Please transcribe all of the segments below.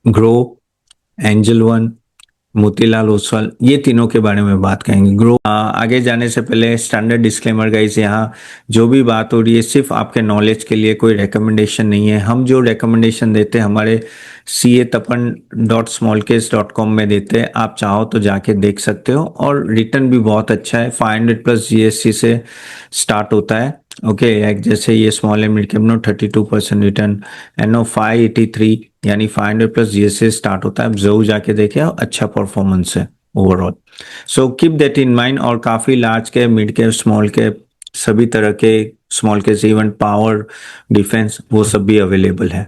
Grow, angel one, Motilal Oswal, ये तीनों के बारे में बात करेंगे। ग्रो आगे जाने से पहले स्टैंडर्ड डिस्क्लेमर गाइस, यहाँ जो भी बात हो रही है सिर्फ आपके नॉलेज के लिए, कोई रिकमेंडेशन नहीं है। हम जो रिकमेंडेशन देते हैं हमारे CA-tapan.smallcase.com में देते हैं, आप चाहो तो जाके देख सकते हो। और रिटर्न भी बहुत अच्छा है, 500 प्लस GST से स्टार्ट होता है। ओके, जैसे ये स्मॉल एंड मिड कैप नो 32% रिटर्न, एनो 583 यानी 500 प्लस GST स्टार्ट होता है। आप जरूर जाके देखें, अच्छा परफॉर्मेंस है overall. So keep that in mind. और काफी large cap, mid cap, small cap, सभी तरह के small cap, even power, defence, वो सब भी अवेलेबल है।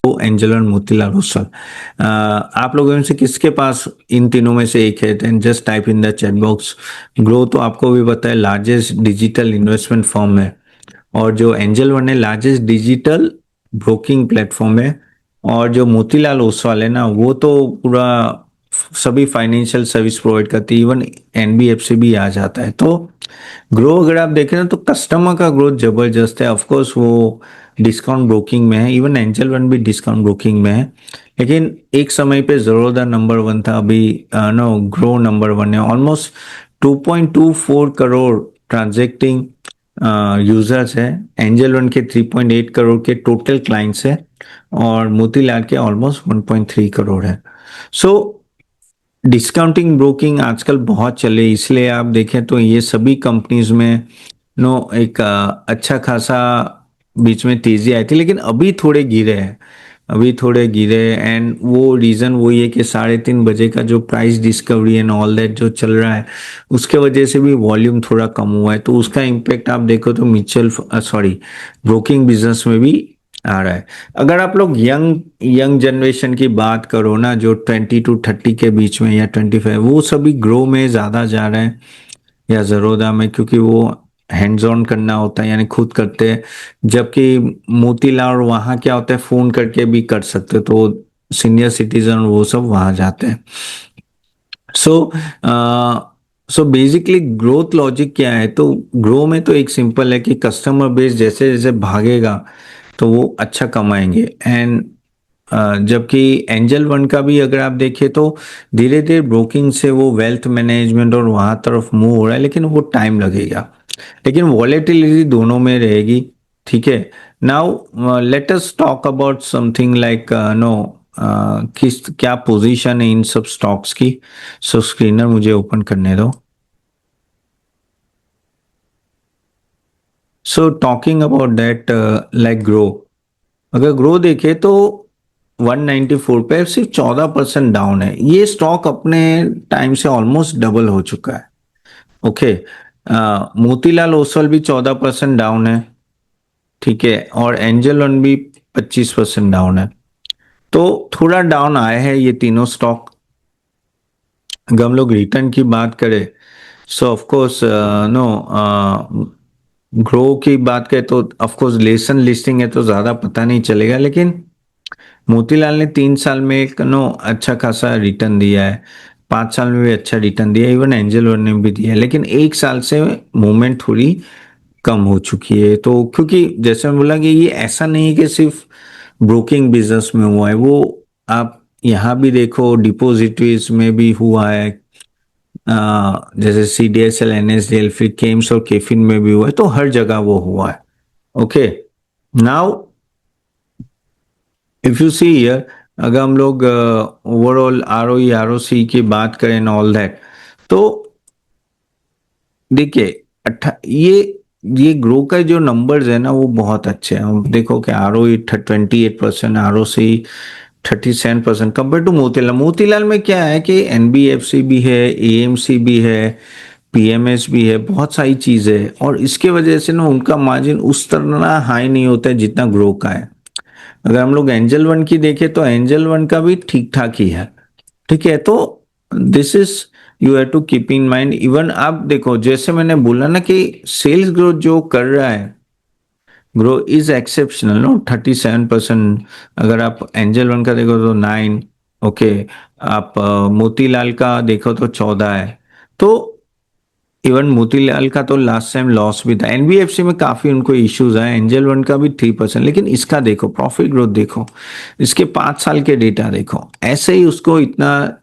तो एंजल और मोतीलाल ओसवाल, आप लोगों में से किसके पास इन तीनों में से एक है, then just type in the chat box. Grow तो आपको भी पता है लार्जेस्ट डिजिटल इन्वेस्टमेंट फर्म है, और जो एंजल वन है लार्जेस्ट डिजिटल ब्रोकिंग प्लेटफॉर्म है, और जो मोतीलाल ओसवाल है ना, वो तो पूरा सभी फाइनेंशियल सर्विस प्रोवाइड करती है, इवन NBFC भी आ जाता है। तो ग्रो अगर आप देखें ना तो कस्टमर का ग्रोथ जबरदस्त है। ऑफकोर्स वो डिस्काउंट ब्रोकिंग में है, इवन एंजल वन भी डिस्काउंट ब्रोकिंग में है, लेकिन एक समय पे ज़रोदा नंबर वन था, अभी नो ग्रो नंबर वन है। ऑलमोस्ट 2.24 करोड़ ट्रांजेक्टिंग यूजर्स है। एंजल वन के 3.8 करोड़ के टोटल क्लाइंट्स है, और मोतीलाल के ऑलमोस्ट 1.3 करोड़ है। सो डिस्काउंटिंग ब्रोकिंग आजकल बहुत चले, इसलिए आप देखें तो ये सभी कंपनीज में नो एक अच्छा खासा बीच में तेजी आई थी, लेकिन अभी थोड़े गिरे हैं, अभी थोड़े गिरे। एंड वो रीजन वही है कि 3:30 बजे का जो price discovery and all that जो चल रहा है, उसके वजह से भी वॉल्यूम थोड़ा कम हुआ है। तो उसका इम्पेक्ट आप देखो तो म्यूचुअल सॉरी ब्रोकिंग बिजनेस में भी आ रहा है। अगर आप लोग यंग यंग जनरेशन की बात करो ना, जो 20 to 30 के बीच में या 25, वो सभी ग्रो में ज़्यादा जा रहे हैं या ज़रोदा में, क्योंकि वो हैंड्स ऑन करना होता है, यानी खुद करते हैं। जबकि मोतीलाल वहाँ क्या होता है, फ़ोन करके भी कर सकते, तो सीनियर सिटीजन वो सब वहाँ जाते हैं। सो सो बेसिकली ग्रोथ लॉजिक क्या है, तो ग्रो में तो एक सिंपल है कि कस्टमर बेस जैसे जैसे भागेगा तो वो अच्छा कमाएंगे। एंड जबकि एंजल वन का भी अगर आप देखें तो धीरे धीरे ब्रोकिंग से वो वेल्थ मैनेजमेंट और वहां तरफ मूव हो रहा है, लेकिन वो टाइम लगेगा, लेकिन वॉलेटिलिटी दोनों में रहेगी। ठीक है, now let us talk about something like no किस क्या पोजीशन है इन सब स्टॉक्स की। सो स्क्रीनर मुझे ओपन करने दो। So talking about that, like grow, अगर ग्रो देखे तो 194 पे सिर्फ 14% डाउन है। ये स्टॉक अपने टाइम से ऑलमोस्ट डबल हो चुका है। ओके, मोतीलाल ओसवाल भी 14% डाउन है। ठीक है, और एंजल वन भी 25% डाउन है। तो थोड़ा डाउन आए हैं ये तीनों स्टॉक। अगर हम लोग रिटर्न की बात करें, सो ऑफ कोर्स नो ग्रो की बात करें तो ऑफ कोर्स लेसन लिस्टिंग है तो ज्यादा पता नहीं चलेगा, लेकिन मोतीलाल ने 3 साल में एक नो अच्छा खासा रिटर्न दिया है, 5 साल में भी अच्छा रिटर्न दिया है, इवन एंजल वन ने भी दिया है, लेकिन एक साल से मूवमेंट थोड़ी कम हो चुकी है। तो क्योंकि जैसे मैं बोला कि ये ऐसा नहीं है कि सिर्फ ब्रोकिंग बिजनेस में हुआ है, वो आप यहाँ भी देखो डिपोजिटरीज में भी हुआ है, जैसे CDSL, NSDL, फिर केम्स और केफिन में भी हुआ है, तो हर जगह वो हुआ है। Okay, now if you see here, अगर हम लोग ओवरऑल ROE ROC की बात करें ऑल दैट, तो देखिए ये ग्रो का जो नंबर्स है ना वो बहुत अच्छे हैं। हम देखो कि ROE 28%, ROC 37% compare to Motilal. Motilal में क्या है कि NBFC भी है, AMC भी है, PMS भी है, बहुत सारी चीजें है, और इसके वजह से ना उनका मार्जिन उस तरह हाई नहीं होता है जितना ग्रो का है। अगर हम लोग एंजल वन की देखें तो एंजल वन का भी ठीक ठाक ही है। ठीक है, तो this is you have to keep in mind. Even आप देखो जैसे मैंने बोला ना कि सेल्स ग्रोथ जो कर रहा है, ग्रो इज एक्सेप्शनल नो 37%। अगर आप एंजल वन का देखो तो 9। ओके, आप मोतीलाल का देखो तो 14 है। तो इवन मोतीलाल का तो लास्ट टाइम लॉस भी था, एनबीएफसी में काफी उनको इश्यूज आए, एंजल वन का भी 3%, लेकिन इसका देखो प्रॉफिट ग्रोथ देखो, इसके 5 साल के डेटा देखो, ऐसे ही उसको इतना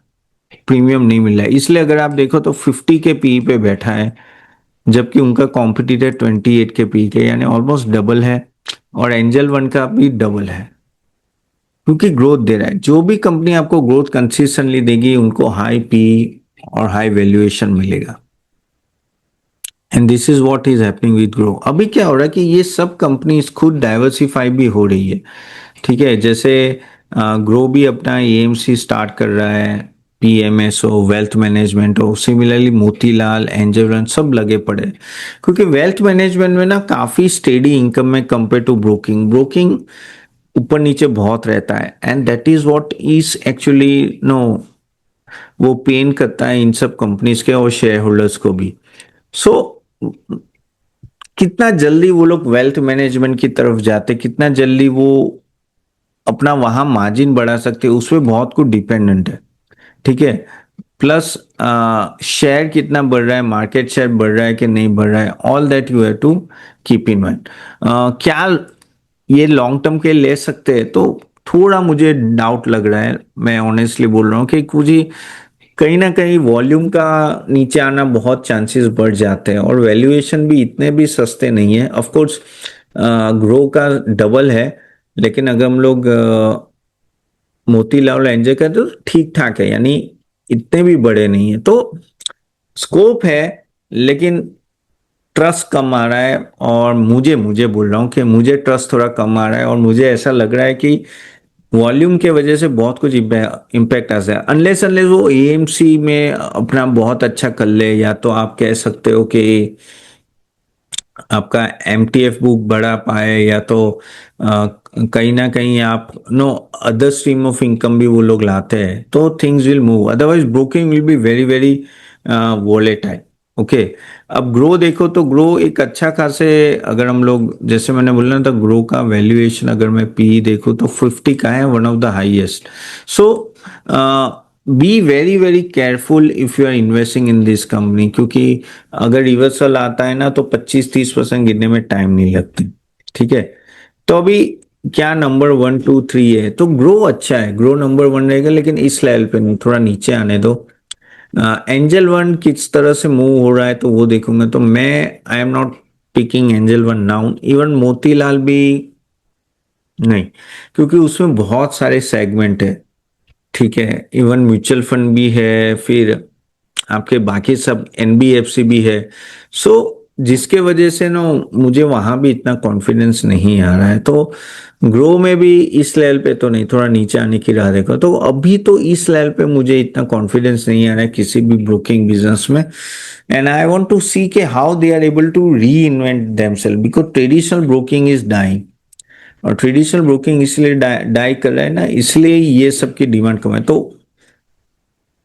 प्रीमियम नहीं मिल रहा है। इसलिए अगर आप देखो तो 50 के पी पे बैठा है, जबकि उनका कॉम्पिटिटर 28 के पी के, यानी ऑलमोस्ट डबल है, और एंजल वन का भी डबल है, क्योंकि ग्रोथ दे रहा है। जो भी कंपनी आपको ग्रोथ कंसिस्टेंटली देगी उनको हाई पी और हाई वैल्यूएशन मिलेगा, and this is what is happening with grow. अभी क्या हो रहा है कि ये सब कंपनीज खुद डाइवर्सिफाई भी हो रही है, ठीक है। जैसे ग्रो भी अपना एएमसी स्टार्ट कर रहा है, पीएमएस हो, वेल्थ मैनेजमेंट हो, सिमिलरली मोतीलाल, एंजल वन सब लगे पड़े, क्योंकि वेल्थ मैनेजमेंट में ना काफी स्टेडी इनकम है कंपेयर टू ब्रोकिंग। ब्रोकिंग ऊपर नीचे बहुत रहता है, and that is what is actually no, वो पेन करता है इन सब कंपनीज के और शेयर होल्डर्स को भी। सो कितना जल्दी वो लोग वेल्थ मैनेजमेंट की तरफ जाते, कितना जल्दी वो अपना वहां मार्जिन बढ़ा सकते, उस पर बहुत कुछ डिपेंडेंट है, ठीक है। प्लस शेयर कितना बढ़ रहा है, मार्केट शेयर बढ़ रहा है कि नहीं बढ़ रहा है, all that you have to keep in mind. क्या ये लॉन्ग टर्म के ले सकते हैं, तो थोड़ा मुझे डाउट लग रहा है, मैं ऑनेस्टली बोल रहा हूँ कि कुछ ही कहीं ना कहीं वॉल्यूम का नीचे आना बहुत चांसेस बढ़ जाते हैं, और वैल्यूएशन भी इतने भी सस्ते नहीं है। ऑफ कोर्स ग्रो का डबल है, लेकिन अगर हम लोग मोतीलाल एंजल का तो ठीक ठाक है, यानी इतने भी बड़े नहीं है, तो स्कोप है, लेकिन ट्रस्ट कम आ रहा है। और मुझे मुझे बोल रहा हूँ कि मुझे ट्रस्ट थोड़ा कम आ रहा है, और मुझे ऐसा लग रहा है कि वॉल्यूम के वजह से बहुत कुछ इम्पैक्ट आ जाए, अनलेस अनलेस वो एएमसी में अपना बहुत अच्छा कर ले, या तो आप कह सकते हो कि आपका एमटीएफ बुक बढ़ा पाए, या तो कहीं ना कहीं आप no other stream of income भी वो लोग लाते हैं, तो things will move. Otherwise broking will be very very volatile. Okay, अब ग्रो देखो तो ग्रो एक अच्छा खासे, अगर हम लोग जैसे मैंने बोला ना, तो ग्रो का वैल्यूएशन अगर मैं पी देखूँ तो 50 का है, one of the highest. So be very very careful if you are investing in this company, क्योंकि अगर रिवर्सल आता है ना तो 25-30% गिरने में टाइम नहीं लगते, ठीक है। तो अभी क्या नंबर 1 2 3 है, तो ग्रो अच्छा है, ग्रो नंबर 1 रहेगा, लेकिन इस लेवल पे नहीं, थोड़ा नीचे आने दो। एंजल वन किस तरह से मूव हो रहा है तो वो देखूंगा, तो मैं I am not picking angel one now, even Motilal भी नहीं, क्योंकि उसमें बहुत सारे सेगमेंट है, ठीक है। इवन म्यूचुअल फंड भी है, फिर आपके बाकी सब एनबीएफसी भी है। सो जिसके वजह से ना मुझे वहां भी इतना कॉन्फिडेंस नहीं आ रहा है, तो ग्रो में भी इस लेवल पे तो नहीं, थोड़ा नीचे आने की राह देखो, तो अभी तो इस लेवल पे मुझे इतना कॉन्फिडेंस नहीं आ रहा है किसी भी ब्रोकिंग बिजनेस में। And I want to see के how they are able to reinvent themselves, because traditional broking is dying, और ट्रेडिशनल ब्रोकिंग इसलिए डाई कर रहा है ना, इसलिए ये सब की डिमांड कम है। तो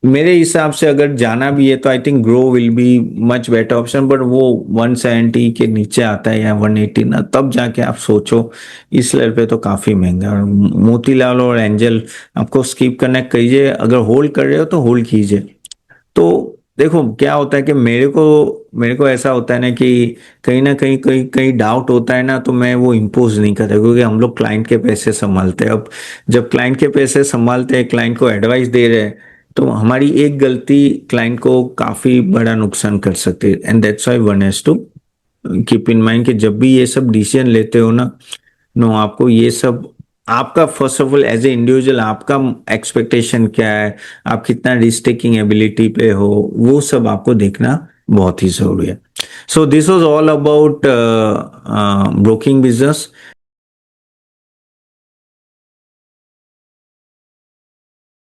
मेरे हिसाब से अगर जाना भी है तो I think grow will be much better option, but वो 170 के नीचे आता है या 180 ना, तब जाके आप सोचो। इस लेवल पे तो काफी महंगा है। और मोतीलाल और एंजल आपको स्किप करना कीजिए, अगर होल्ड कर रहे हो तो होल्ड कीजिए। तो देखो क्या होता है कि मेरे को ऐसा होता है ना कहीं कहीं कहीं डाउट होता है ना, तो मैं वो इम्पोज नहीं करता, क्योंकि हम लोग क्लाइंट के पैसे संभालते हैं। अब जब क्लाइंट के पैसे संभालते हैं, क्लाइंट को एडवाइस दे रहे हैं, तो हमारी एक गलती क्लाइंट को काफी बड़ा नुकसान कर सकती है, and that's why one has to keep in mind कि जब भी ये सब डिसीजन लेते हो ना, नो आपको ये सब, आपका first of all as a individual आपका एक्सपेक्टेशन क्या है, आप कितना रिस्क टेकिंग एबिलिटी पे हो, वो सब आपको देखना बहुत ही जरूरी है। So this was all about broking business.